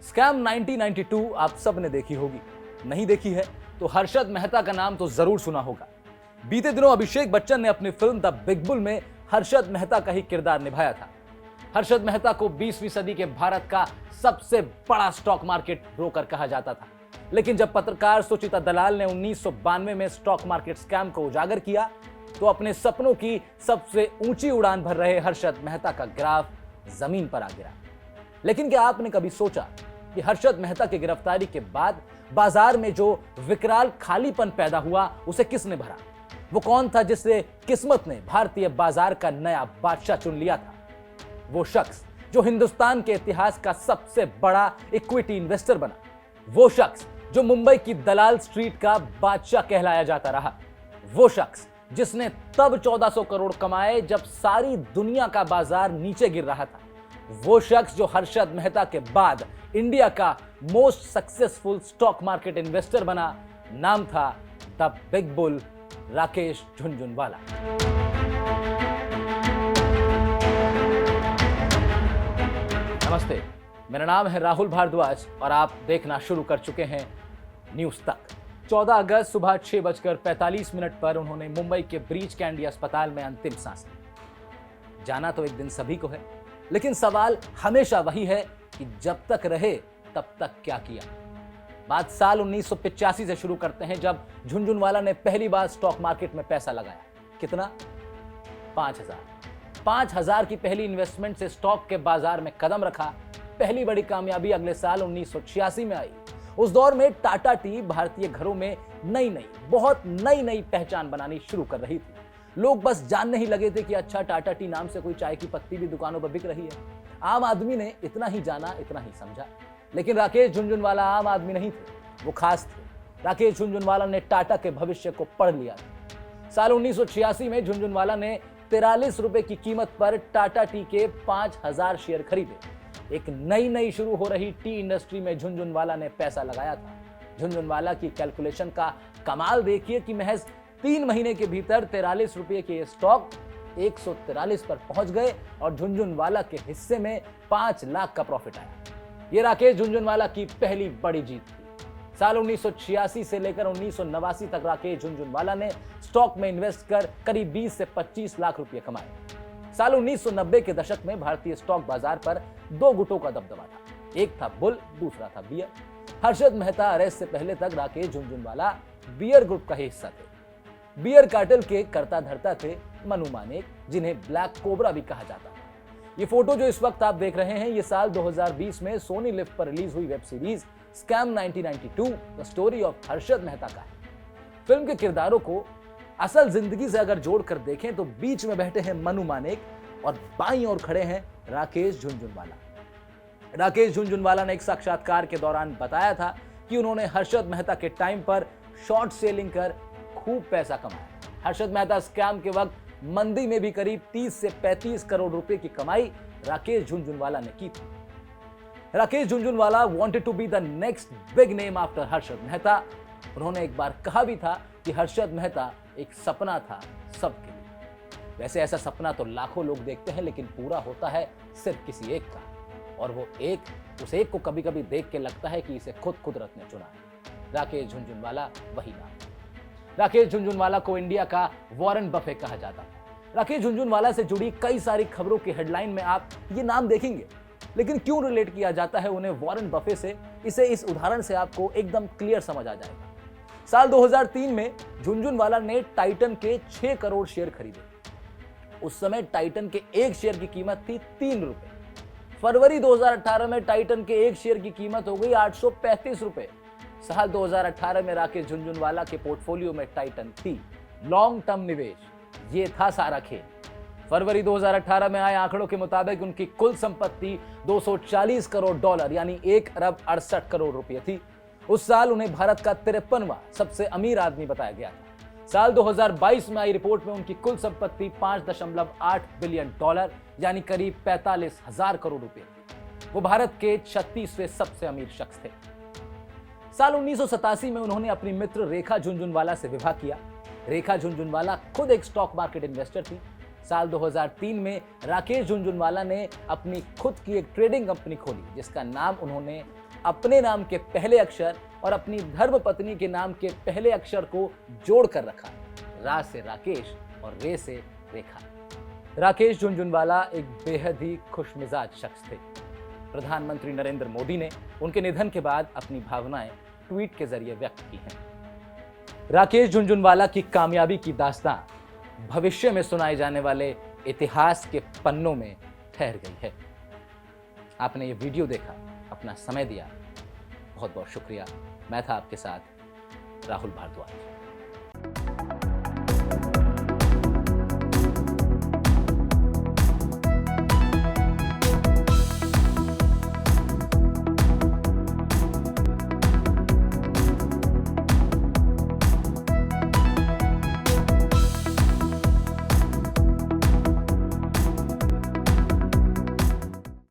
Scam 1992 आप सब ने देखी होगी, नहीं देखी है तो हर्षद मेहता का नाम तो जरूर सुना होगा। बीते दिनों अभिषेक बच्चन ने अपनी फिल्म द बिग बुल में हर्षद मेहता का ही किरदार निभाया था। हर्षद मेहता को 20वीं सदी के भारत का सबसे बड़ा स्टॉक मार्केट ब्रोकर कहा जाता था, लेकिन जब पत्रकार सुचिता दलाल ने 1992 में स्टॉक मार्केट स्कैम को उजागर किया तो अपने सपनों की सबसे ऊंची उड़ान भर रहे हर्षद मेहता का ग्राफ जमीन पर आ गिरा। लेकिन क्या आपने कभी सोचा कि हर्षद मेहता की गिरफ्तारी के बाद बाजार में जो विकराल खालीपन पैदा हुआ उसे किसने भरा? वो कौन था जिससे किस्मत ने भारतीय बाजार का नया बादशाह चुन लिया था? वो शख्स जो हिंदुस्तान के इतिहास का सबसे बड़ा इक्विटी इन्वेस्टर बना, वो शख्स जो मुंबई की दलाल स्ट्रीट का बादशाह कहलाया जाता रहा, वो शख्स जिसने तब 1400 करोड़ कमाए जब सारी दुनिया का बाजार नीचे गिर रहा था, वो शख्स जो हर्षद मेहता के बाद इंडिया का most successful stock market investor बना, नाम था the big bull Rakesh Jhunjhunwala. नमस्ते, मेरा नाम है राहुल भारद्वाज और आप देखना शुरू कर चुके हैं न्यूज तक। 14 अगस्त सुबह 6:45 पर उन्होंने मुंबई के ब्रीच कैंडी अस्पताल में अंतिम सांस ली। जाना तो एक दिन सभी को है, लेकिन सवाल हमेशा वही है कि जब तक रहे तब तक क्या किया। बात साल 1985 से शुरू करते हैं, जब झुनझुनवाला ने पहली बार स्टॉक मार्केट में पैसा लगाया। कितना? 5,000 की पहली इन्वेस्टमेंट से स्टॉक के बाजार में कदम रखा। पहली बड़ी कामयाबी अगले साल 1986 में आई। उस दौर में टाटा टी भारतीय घरों में बहुत नई पहचान बनानी शुरू कर रही थी। लोग बस जानने ही लगे थे कि अच्छा, टाटा टी नाम से कोई चाय की पत्ती भी दुकानों पर बिक रही है। आम आदमी ने इतना ही जाना, इतना ही समझा। लेकिन राकेश झुनझुनवाला आम आदमी नहीं थे, वो खास थे। राकेश झुनझुनवाला ने टाटा के भविष्य को पढ़ लिया था। साल 1986 में झुनझुनवाला ने 43 रुपए की कीमत पर टाटा टी के 5,000 शेयर खरीदे। एक नई शुरू हो रही टी इंडस्ट्री में झुनझुनवाला ने पैसा लगाया था। झुनझुनवाला की कैलकुलेशन का कमाल देखिए कि महज 3 महीने के भीतर 43 रुपए के स्टॉक 143 पर पहुंच गए और झुनझुनवाला के हिस्से में 5 लाख का प्रॉफिट आया। यह राकेश झुनझुनवाला की पहली बड़ी जीत थी। साल 1986 से लेकर 1989 तक राकेश झुनझुनवाला ने स्टॉक में इन्वेस्ट कर करीब 20 से 25 लाख रुपए कमाए। साल 1990 के दशक में भारतीय स्टॉक बाजार पर 2 गुटों का दबदबा था। एक था बुल, दूसरा था बियर। हर्षद मेहता अरेस्ट से पहले तक राकेश झुनझुनवाला बियर ग्रुप का ही हिस्सा थे। बियर कार्टेल के कर्ता धर्ता थे मनु मानेक, जिन्हें ब्लैक कोबरा भी कहा जाता था। ये फोटो जो इस वक्त आप देख रहे हैं, ये साल 2020 में सोनी लिव पर रिलीज हुई web series scam 1992 the story of Harshad Mehta का है। फिल्म के किरदारों को असल जिंदगी से अगर जोड़कर देखें तो बीच में बैठे हैं मनु मानेक और बाईं ओर खड़े हैं राकेश झुनझुनवाला। राकेश झुनझुनवाला ने एक साक्षात्कार के दौरान बताया था कि उन्होंने हर्षद मेहता के टाइम पर शॉर्ट सेलिंग कर खूब पैसा कमाया। हर्षद मेहता स्कैम के वक्त मंदी में भी करीब 30 से 35 करोड़ रुपए की कमाई राकेश झुनझुनवाला ने की थी। Rakesh Jhunjhunwala wanted to be the next big name after Harshad Mehta. उन्होंने एक बार कहा भी था कि हर्षद मेहता एक सपना था सबके लिए। वैसे ऐसा सपना तो लाखों लोग देखते हैं, लेकिन पूरा होता है सिर्फ किसी एक का, और वो उस एक को कभी कभी देख के लगता है कि इसे खुद कुदरत ने चुना है। राकेश झुनझुनवाला वही नाम। राकेश झुनझुनवाला को इंडिया का वॉरेन बफे कहा जाता है। राकेश झुनझुनवाला से जुड़ी कई सारी खबरों की हेडलाइन में आप ये नाम देखेंगे, लेकिन क्यों रिलेट किया जाता है उन्हें वॉरेन बफे से, इसे इस उदाहरण से आपको एकदम क्लियर समझ आ जाएगा। साल 2003 में झुनझुनवाला ने टाइटन के 6 करोड़ शेयर खरीदे। उस समय टाइटन के एक शेयर की कीमत थी 3 रुपए। फरवरी 2018 में टाइटन के एक शेयर की कीमत हो गई 835 रुपए। साल 2018 में राकेश झुनझुनवाला के पोर्टफोलियो में टाइटन थी। लॉन्ग टर्म निवेश, ये था सारा खेल। फरवरी 2018 में आए आंकड़ों के मुताबिक उनकी कुल संपत्ति $240 करोड़ यानी 1 अरब 68 करोड़ रुपए थी। उस साल उन्हें भारत का 53वां सबसे अमीर आदमी बताया गया था। साल 2022 में आई रिपोर्ट में उनकी कुल संपत्ति $5.8 बिलियन यानी करीब 45,000 करोड़ रुपए। वो भारत के 36वें सबसे अमीर शख्स थे। साल 1987 में उन्होंने अपनी मित्र रेखा झुनझुनवाला से विवाह किया। रेखा झुनझुनवाला खुद एक स्टॉक मार्केट इन्वेस्टर थी। साल 2003 में राकेश झुनझुनवाला ने अपनी खुद की एक ट्रेडिंग कंपनी खोली, जिसका नाम उन्होंने अपने नाम के पहले अक्षर और अपनी धर्म पत्नी के नाम के पहले अक्षर को जोड़कर रखा, रा से राकेश और रे से रेखा। राकेश झुनझुनवाला एक बेहद ही खुशमिजाज शख्स थे। प्रधानमंत्री नरेंद्र मोदी ने उनके निधन के बाद अपनी भावनाएं ट्वीट के जरिए व्यक्त की हैं। राकेश झुनझुनवाला की कामयाबी की दास्तां भविष्य में सुनाए जाने वाले इतिहास के पन्नों में ठहर गई है। आपने ये वीडियो देखा, अपना समय दिया, बहुत बहुत शुक्रिया। मैं था आपके साथ राहुल भारद्वाज।